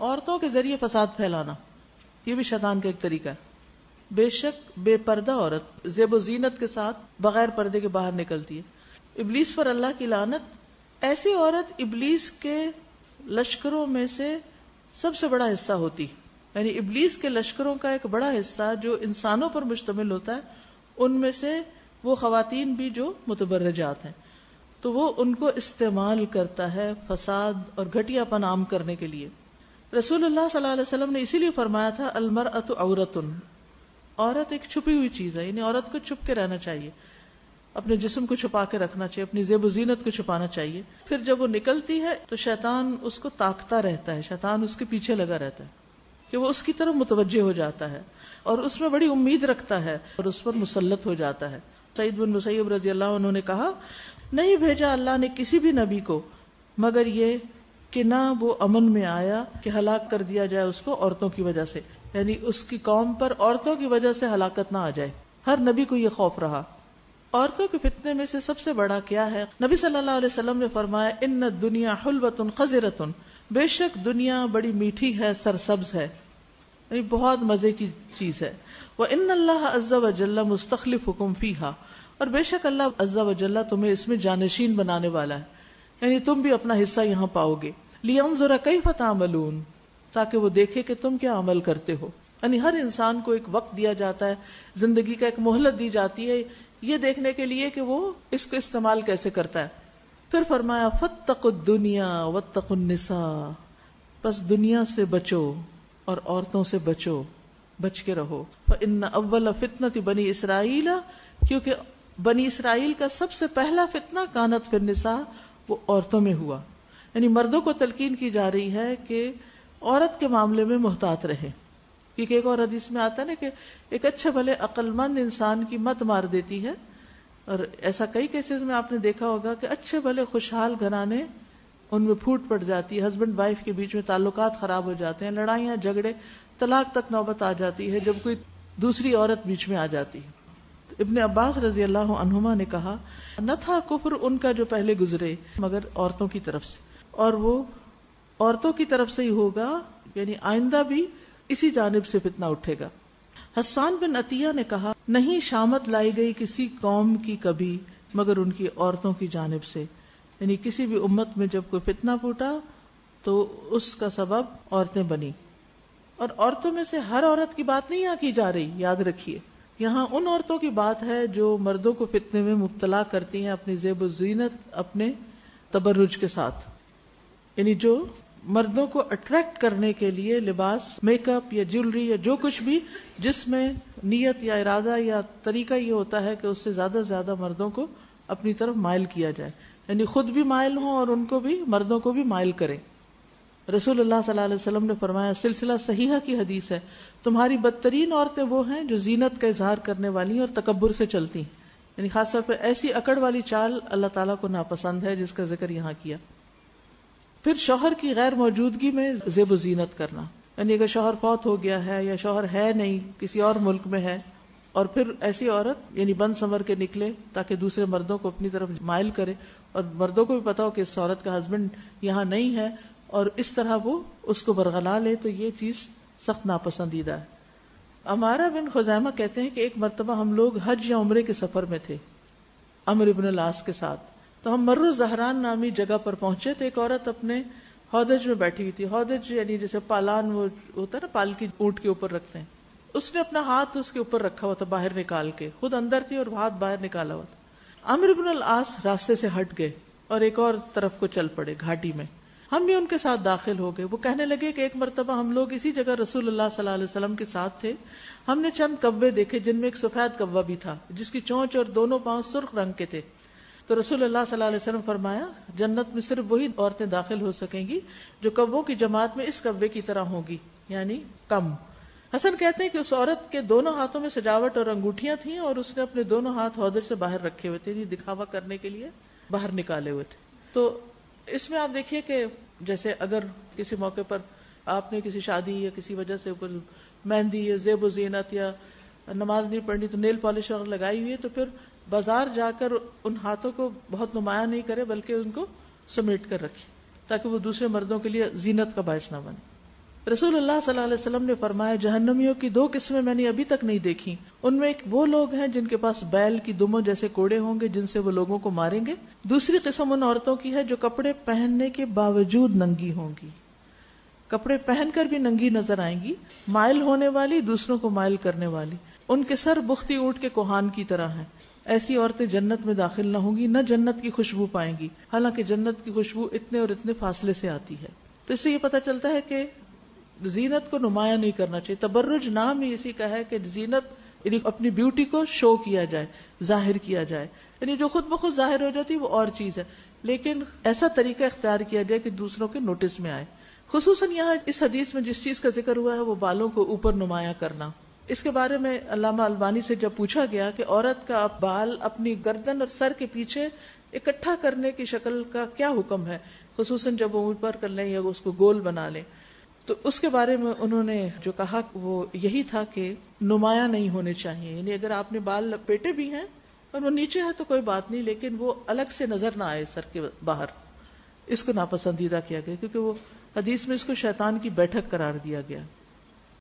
عورتوں کے ذریعے فساد پھیلانا، یہ بھی شیطان کا ایک طریقہ ہے. بے شک بے پردہ عورت زیب و زینت کے ساتھ بغیر پردے کے باہر نکلتی ہے. ابلیس پر اللہ کی لعنت. ایسی عورت ابلیس کے لشکروں میں سے سب سے بڑا حصہ ہوتی، یعنی ابلیس کے لشکروں کا ایک بڑا حصہ جو انسانوں پر مشتمل ہوتا ہے، ان میں سے وہ خواتین بھی جو متبرجات ہیں، تو وہ ان کو استعمال کرتا ہے فساد اور گھٹیا پن عام کرنے کے لیے. رسول اللہ صلی اللہ علیہ وسلم نے اسی لیے فرمایا تھا المرأۃ عورۃ، عورت ایک چھپی ہوئی چیز ہے، یعنی عورت کو چھپ کے رہنا چاہیے، اپنے جسم کو چھپا کے رکھنا چاہیے، اپنی زیب و زینت کو چھپانا چاہیے. پھر جب وہ نکلتی ہے تو شیطان اس کو تاکتا رہتا ہے، شیطان اس کے پیچھے لگا رہتا ہے کہ وہ اس کی طرف متوجہ ہو جاتا ہے اور اس میں بڑی امید رکھتا ہے اور اس پر مسلط ہو جاتا ہے. سعید بن مسیب رضی اللہ عنہ نے کہا، نہیں بھیجا اللہ نے کسی بھی نبی کو مگر یہ کہ نہ وہ امن میں آیا کہ ہلاک کر دیا جائے اس کو عورتوں کی وجہ سے، یعنی اس کی قوم پر عورتوں کی وجہ سے ہلاکت نہ آ جائے. ہر نبی کو یہ خوف رہا. عورتوں کے فتنے میں سے سب سے بڑا کیا ہے؟ نبی صلی اللہ علیہ وسلم نے فرمایا ان الدنیا حلوۃ خضرۃ، بے شک دنیا بڑی میٹھی ہے، سرسبز ہے، یعنی بہت مزے کی چیز ہے. وان اللہ عز وجل مستخلفکم فیہا، اور بے شک اللہ عز وجل تمہیں اس میں جانشین بنانے والا ہے، یعنی تم بھی اپنا حصہ یہاں پاؤ گے. لینظر کیف تعملون، تاکہ وہ دیکھے کہ تم کیا عمل کرتے ہو. یعنی ہر انسان کو ایک وقت دیا جاتا ہے، زندگی کا ایک مہلت دی جاتی ہے یہ دیکھنے کے لیے کہ وہ اس کو استعمال کیسے کرتا ہے. پھر فرمایا فاتقوا الدنیا واتقوا النساء، بس دنیا سے بچو اور عورتوں سے بچو، بچ کے رہو. فإن اول فتنة بنی اسرائیل، کیونکہ بنی اسرائیل کا سب سے پہلا فتنہ کانت فی النساء، وہ عورتوں میں ہوا. یعنی مردوں کو تلقین کی جا رہی ہے کہ عورت کے معاملے میں محتاط رہے، کیونکہ ایک اور حدیث میں آتا ہے نا کہ ایک اچھے بھلے عقل مند انسان کی مت مار دیتی ہے. اور ایسا کئی کیسز میں آپ نے دیکھا ہوگا کہ اچھے بھلے خوشحال گھرانے ان میں پھوٹ پڑ جاتی ہے، ہسبینڈ وائف کے بیچ میں تعلقات خراب ہو جاتے ہیں، لڑائیاں جھگڑے طلاق تک نوبت آ جاتی ہے جب کوئی دوسری عورت بیچ میں آ جاتی ہے. ابن عباس رضی اللہ عنہما نے کہا نہ تھا کفر ان کا جو پہلے گزرے مگر عورتوں کی طرف سے، اور وہ عورتوں کی طرف سے ہی ہوگا، یعنی آئندہ بھی اسی جانب سے فتنہ اٹھے گا. حسان بن عطیہ نے کہا نہیں شامت لائی گئی کسی قوم کی کبھی مگر ان کی عورتوں کی جانب سے، یعنی کسی بھی امت میں جب کوئی فتنہ پھوٹا تو اس کا سبب عورتیں بنی. اور عورتوں میں سے ہر عورت کی بات نہیں یہاں کی جا رہی، یاد رکھیے یہاں ان عورتوں کی بات ہے جو مردوں کو فتنے میں مبتلا کرتی ہیں اپنی زیب و زینت، اپنے تبرج کے ساتھ، یعنی جو مردوں کو اٹریکٹ کرنے کے لیے لباس، میک اپ یا جیولری یا جو کچھ بھی جس میں نیت یا ارادہ یا طریقہ یہ ہوتا ہے کہ اس سے زیادہ سے زیادہ مردوں کو اپنی طرف مائل کیا جائے، یعنی خود بھی مائل ہوں اور ان کو بھی، مردوں کو بھی مائل کریں. رسول اللہ صلی اللہ علیہ وسلم نے فرمایا، سلسلہ صحیحہ کی حدیث ہے، تمہاری بدترین عورتیں وہ ہیں جو زینت کا اظہار کرنے والی اور تکبر سے چلتی ہیں، یعنی خاص طور پہ ایسی اکڑ والی چال اللہ تعالیٰ کو ناپسند ہے جس کا ذکر یہاں کیا. پھر شوہر کی غیر موجودگی میں زیب و زینت کرنا، یعنی اگر شوہر فوت ہو گیا ہے یا شوہر ہے نہیں، کسی اور ملک میں ہے، اور پھر ایسی عورت یعنی بن سنور کے نکلے تاکہ دوسرے مردوں کو اپنی طرف مائل کرے، اور مردوں کو بھی پتا ہو کہ اس عورت کا ہسبینڈ یہاں نہیں ہے، اور اس طرح وہ اس کو برگلا لے، تو یہ چیز سخت ناپسندیدہ ہے. عمارہ بن خزیمہ کہتے ہیں کہ ایک مرتبہ ہم لوگ حج یا عمرے کے سفر میں تھے عمرو بن العاص کے ساتھ، تو ہم مرو زہران نامی جگہ پر پہنچے تو ایک عورت اپنے ہودج میں بیٹھی ہوئی تھی. ہودج یعنی جیسے پالان وہ ہوتا ہے نا، پالکی اونٹ کے اوپر رکھتے ہیں، اس نے اپنا ہاتھ اس کے اوپر رکھا ہوا تھا باہر نکال کے، خود اندر تھی اور ہاتھ باہر نکالا ہوا تھا. عمرو بن العاص راستے سے ہٹ گئے اور ایک اور طرف کو چل پڑے گھاٹی میں، ہم بھی ان کے ساتھ داخل ہو گئے. وہ کہنے لگے کہ ایک مرتبہ ہم لوگ اسی جگہ رسول اللہ صلی اللہ علیہ وسلم کے ساتھ تھے، ہم نے چند کبے دیکھے جن میں ایک سفید کبا بھی تھا جس کی چونچ اور دونوں پاؤں سرخ رنگ کے تھے. تو رسول اللہ صلی اللہ علیہ وسلم فرمایا جنت میں صرف وہی عورتیں داخل ہو سکیں گی جو کبوں کی جماعت میں اس کبے کی طرح ہوگی، یعنی کم. حسن کہتے ہیں کہ اس عورت کے دونوں ہاتھوں میں سجاوٹ اور انگوٹھیاں تھیں اور اس نے اپنے دونوں ہاتھ ہودج سے باہر رکھے ہوئے تھے، دکھاوا کرنے کے لیے باہر نکالے ہوئے تھے. تو اس میں آپ دیکھیے کہ جیسے اگر کسی موقع پر آپ نے کسی شادی یا کسی وجہ سے اوپر مہندی یا زیب و زینت یا نماز نہیں پڑھنی تو نیل پالش وغیرہ لگائی ہوئی ہے، تو پھر بازار جا کر ان ہاتھوں کو بہت نمایاں نہیں کرے بلکہ ان کو سمیٹ کر رکھے تاکہ وہ دوسرے مردوں کے لیے زینت کا باعث نہ بنے. رسول اللہ صلی اللہ علیہ وسلم نے فرمایا جہنمیوں کی 2 قسمیں میں نے ابھی تک نہیں دیکھی، ان میں ایک وہ لوگ ہیں جن کے پاس بیل کی دموں جیسے کوڑے ہوں گے جن سے وہ لوگوں کو ماریں گے، دوسری قسم ان عورتوں کی ہے جو کپڑے پہننے کے باوجود ننگی ہوں گی، کپڑے پہن کر بھی ننگی نظر آئیں گی، مائل ہونے والی، دوسروں کو مائل کرنے والی، ان کے سر بختی اونٹ کے کوہان کی طرح ہیں، ایسی عورتیں جنت میں داخل نہ ہوں گی، نہ جنت کی خوشبو پائیں گی، حالانکہ جنت کی خوشبو اتنے اور اتنے فاصلے سے آتی ہے۔ تو اس سے یہ پتہ چلتا ہے کہ زینت کو نمایاں نہیں کرنا چاہیے۔ تبرج نام ہی اسی کا ہے کہ زینت یعنی اپنی بیوٹی کو شو کیا جائے، ظاہر کیا جائے، یعنی جو خود بخود ظاہر ہو جاتی ہے وہ اور چیز ہے، لیکن ایسا طریقہ اختیار کیا جائے کہ دوسروں کے نوٹس میں آئے۔ خصوصاً یہاں اس حدیث میں جس چیز کا ذکر ہوا ہے وہ بالوں کو اوپر نمایاں کرنا، اس کے بارے میں علامہ البانی سے جب پوچھا گیا کہ عورت کا بال اپنی گردن اور سر کے پیچھے اکٹھا کرنے کی شکل کا کیا حکم ہے، خصوصاً جب وہ اوپر کر لیں یا اس کو گول بنا لیں، تو اس کے بارے میں انہوں نے جو کہا وہ یہی تھا کہ نمایاں نہیں ہونے چاہیے، یعنی اگر آپ نے بال لپیٹے بھی ہیں اور وہ نیچے ہے تو کوئی بات نہیں، لیکن وہ الگ سے نظر نہ آئے سر کے باہر، اس کو ناپسندیدہ کیا گیا، کیونکہ وہ حدیث میں اس کو شیطان کی بیٹھک قرار دیا گیا۔